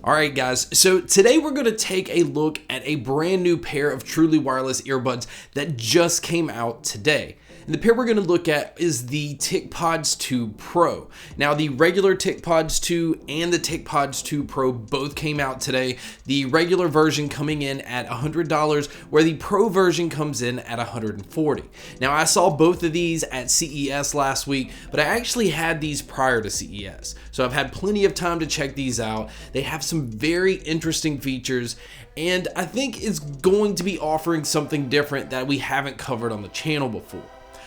Alright guys, so today we're going to take a look at a brand new pair of truly wireless earbuds that just came out today. And the pair we're going to look at is the TicPods 2 Pro. Now the regular TicPods 2 and the TicPods 2 Pro both came out today. The regular version coming in at $100, where the Pro version comes in at $140. Now I saw both of these at CES last week, but I actually had these prior to CES. So I've had plenty of time to check these out. They have some very interesting features, and I think it's going to be offering something different that we haven't covered on the channel before.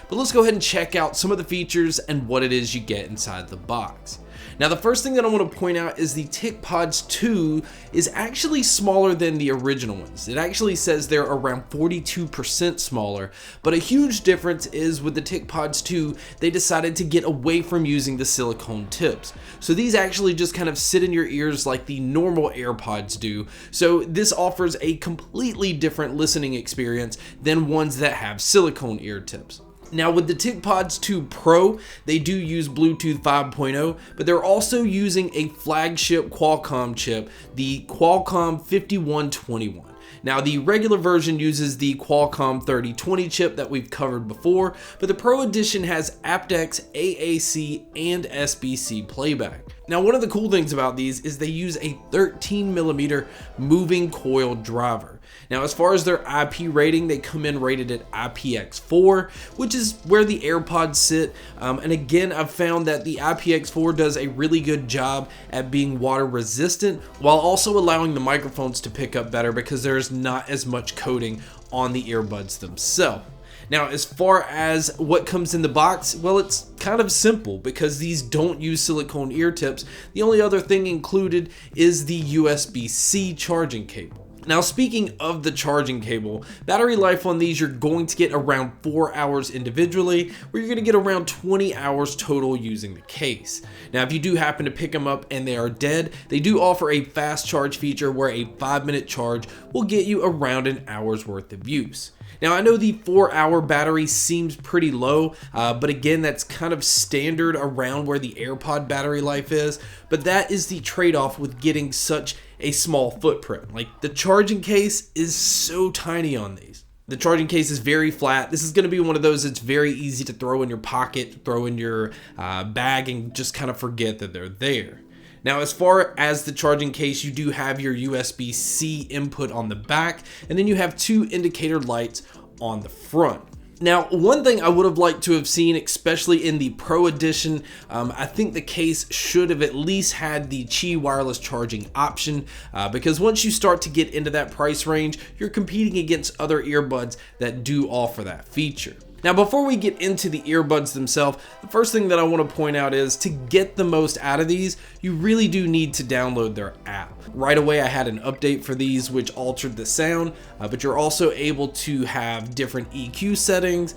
But let's go ahead and check out some of the features and what it is you get inside the box. Now the first thing that I want to point out is the TicPods 2 is actually smaller than the original ones. It actually says they're around 42% smaller, but a huge difference is with the TicPods 2, they decided to get away from using the silicone tips. So these actually just kind of sit in your ears like the normal AirPods do. So this offers a completely different listening experience than ones that have silicone ear tips. Now with the TicPods 2 Pro, they do use Bluetooth 5.0, but they're also using a flagship Qualcomm chip, the Qualcomm 5121. Now the regular version uses the Qualcomm 3020 chip that we've covered before, but the Pro edition has aptX, AAC, and SBC playback. Now one of the cool things about these is they use a 13mm moving coil driver. Now as far as their IP rating, they come in rated at IPX4, which is where the AirPods sit. And again, I've found that the IPX4 does a really good job at being water resistant while also allowing the microphones to pick up better because there's not as much coating on the earbuds themselves. Now, as far as what comes in the box, well, it's kind of simple because these don't use silicone ear tips. The only other thing included is the USB-C charging cable. Now, speaking of the charging cable, battery life on these, you're going to get around 4 hours individually, where you're going to get around 20 hours total using the case. Now, if you do happen to pick them up and they are dead, they do offer a fast charge feature where a 5-minute charge will get you around an hour's worth of use. Now I know the 4-hour battery seems pretty low, but again that's kind of standard around where the AirPod battery life is, but that is the trade-off with getting such a small footprint. Like the charging case is so tiny on these. The charging case is very flat. This is going to be one of those that's very easy to throw in your pocket, throw in your bag, and just kind of forget that they're there. Now, as far as the charging case, you do have your USB-C input on the back, and then you have 2 indicator lights on the front. Now, one thing I would have liked to have seen, especially in the Pro edition, I think the case should have at least had the Qi wireless charging option, because once you start to get into that price range, you're competing against other earbuds that do offer that feature. Now, before we get into the earbuds themselves, the first thing that I want to point out is to get the most out of these, you really do need to download their app. Right away, I had an update for these which altered the sound, but you're also able to have different EQ settings.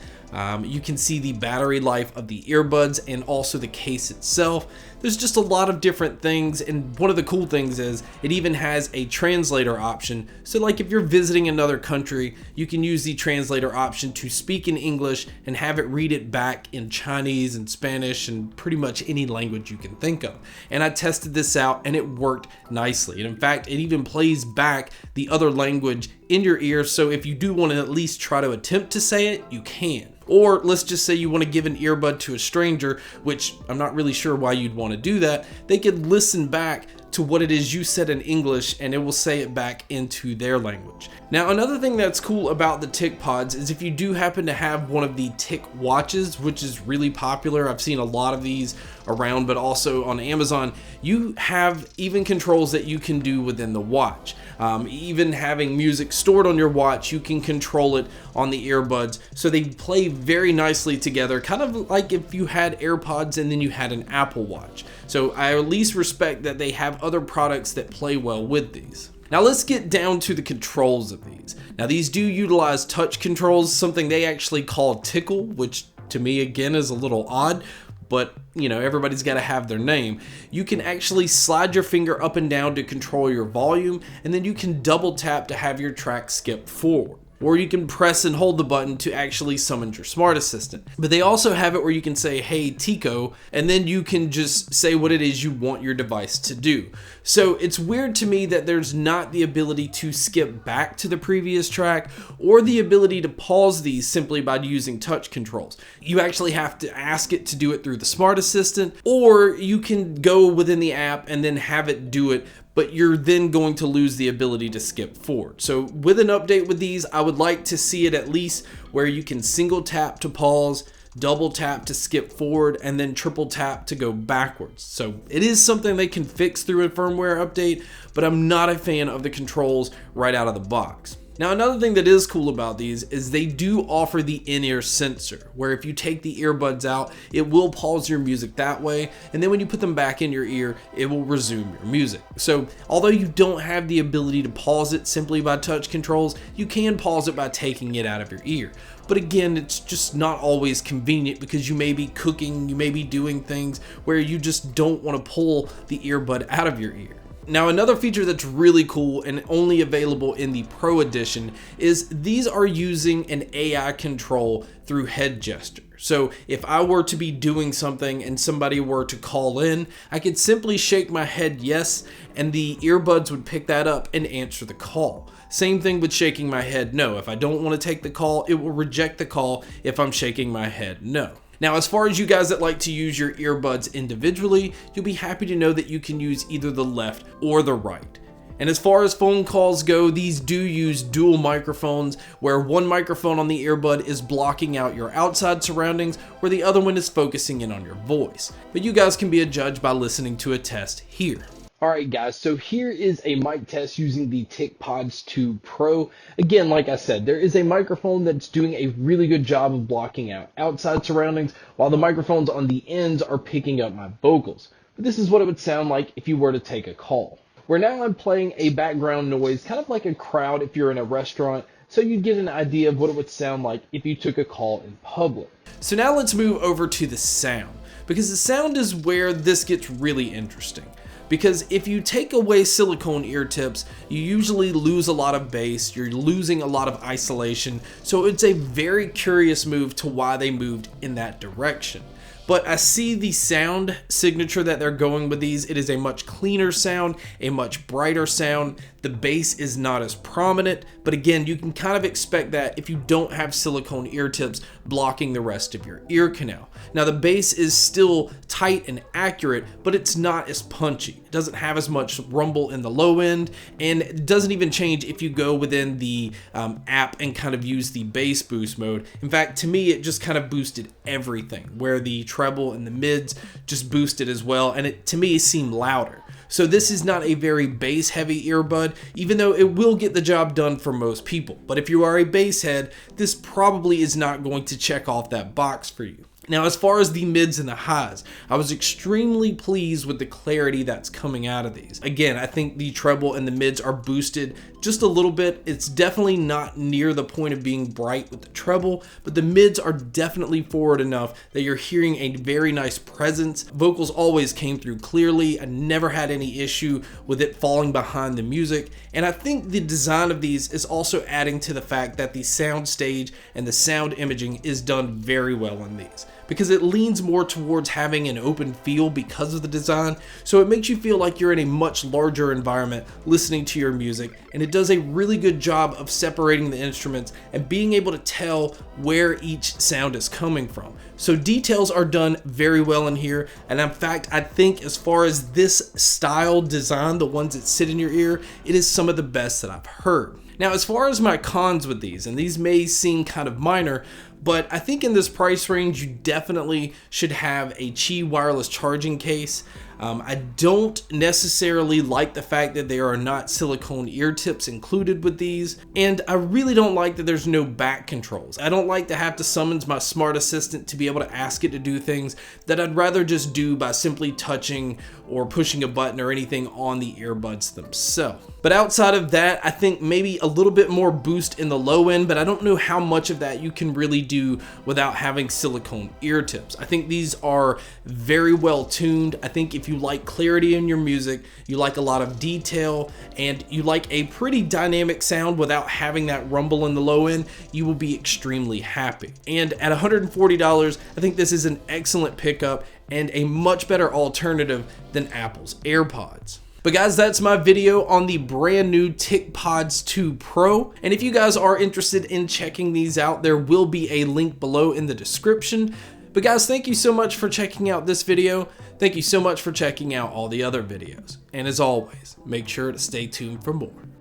You can see the battery life of the earbuds and also the case itself. There's just a lot of different things, and one of the cool things is it even has a translator option. So like if you're visiting another country, you can use the translator option to speak in English and have it read it back in Chinese and Spanish and pretty much any language you can think of. And I tested this out and it worked nicely. And in fact, it even plays back the other language in your ear, so if you do want to at least try to attempt to say it, you can. Or let's just say you want to give an earbud to a stranger, which I'm not really sure why you'd want to do that. They could listen back to what it is you said in English and it will say it back into their language. Now, another thing that's cool about the TicPods is if you do happen to have one of the Tic watches, which is really popular, I've seen a lot of these around, but also on Amazon, you have even controls that you can do within the watch. Even having music stored on your watch, you can control it on the earbuds, so they play very nicely together, kind of like if you had AirPods and then you had an Apple Watch. So I at least respect that they have other products that play well with these. Now let's get down to the controls of these. Now these do utilize touch controls, something they actually call tickle, which to me again is a little odd, but you know, everybody's got to have their name. You can actually slide your finger up and down to control your volume, and then you can double tap to have your track skip forward. or you can press and hold the button to actually summon your smart assistant. But they also have it where you can say, hey Tico, and then you can just say what it is you want your device to do. So it's weird to me that there's not the ability to skip back to the previous track or the ability to pause these simply by using touch controls. You actually have to ask it to do it through the smart assistant, or you can go within the app and then have it do it, but you're then going to lose the ability to skip forward. So with an update with these, I would like to see it at least where you can single tap to pause, double tap to skip forward, and then triple tap to go backwards. So it is something they can fix through a firmware update, but I'm not a fan of the controls right out of the box. Now, another thing that is cool about these is they do offer the in-ear sensor, where if you take the earbuds out, it will pause your music that way, and then when you put them back in your ear, it will resume your music. So although you don't have the ability to pause it simply by touch controls, you can pause it by taking it out of your ear. But again, it's just not always convenient because you may be cooking, you may be doing things where you just don't want to pull the earbud out of your ear. Now, another feature that's really cool and only available in the Pro Edition is these are using an AI control through head gesture. So if I were to be doing something and somebody were to call in, I could simply shake my head yes, and the earbuds would pick that up and answer the call. Same thing with shaking my head no. If I don't want to take the call, it will reject the call if I'm shaking my head no. Now, as far as you guys that like to use your earbuds individually, you'll be happy to know that you can use either the left or the right. And as far as phone calls go, these do use dual microphones, where one microphone on the earbud is blocking out your outside surroundings, where the other one is focusing in on your voice. But you guys can be a judge by listening to a test here. Alright guys, so here is a mic test using the TicPods 2 Pro. Again, like I said, there is a microphone that's doing a really good job of blocking out outside surroundings, while the microphones on the ends are picking up my vocals. But this is what it would sound like if you were to take a call. Where now I'm playing a background noise, kind of like a crowd if you're in a restaurant, so you'd get an idea of what it would sound like if you took a call in public. So now let's move over to the sound, because the sound is where this gets really interesting. Because if you take away silicone ear tips, you usually lose a lot of bass, you're losing a lot of isolation, so it's a very curious move to why they moved in that direction. But I see the sound signature that they're going with these. It is a much cleaner sound, a much brighter sound. The bass is not as prominent, but again, you can kind of expect that if you don't have silicone ear tips blocking the rest of your ear canal. Now, the bass is still tight and accurate, but it's not as punchy. It doesn't have as much rumble in the low end, and it doesn't even change if you go within the app and kind of use the bass boost mode. In fact, to me, it just kind of boosted everything, where the treble and the mids just boosted as well, and it to me seemed louder. So this is not a very bass heavy earbud, even though it will get the job done for most people. But if you are a bass head, this probably is not going to check off that box for you. Now, as far as the mids and the highs, I was extremely pleased with the clarity that's coming out of these. Again, I think the treble and the mids are boosted just a little bit. It's definitely not near the point of being bright with the treble, but the mids are definitely forward enough that you're hearing a very nice presence. Vocals always came through clearly. I never had any issue with it falling behind the music. And I think the design of these is also adding to the fact that the sound stage and the sound imaging is done very well on these, because it leans more towards having an open feel because of the design, so it makes you feel like you're in a much larger environment listening to your music, and it does a really good job of separating the instruments and being able to tell where each sound is coming from. So details are done very well in here, and in fact, I think as far as this style design, the ones that sit in your ear, it is some of the best that I've heard. Now, as far as my cons with these, and these may seem kind of minor, but I think in this price range, you definitely should have a Qi wireless charging case. I don't necessarily like the fact that there are not silicone ear tips included with these, and I really don't like that there's no back controls. I don't like to have to summon my smart assistant to be able to ask it to do things that I'd rather just do by simply touching or pushing a button or anything on the earbuds themselves. But outside of that, I think maybe a little bit more boost in the low end, but I don't know how much of that you can really do without having silicone ear tips. I think these are very well tuned. I think if if you like clarity in your music, you like a lot of detail, and you like a pretty dynamic sound without having that rumble in the low end, you will be extremely happy. And at $140, I think this is an excellent pickup and a much better alternative than Apple's AirPods. But guys, that's my video on the brand new TicPods 2 Pro. And if you guys are interested in checking these out, there will be a link below in the description. But guys, thank you so much for checking out this video. Thank you so much for checking out all the other videos. And as always, make sure to stay tuned for more.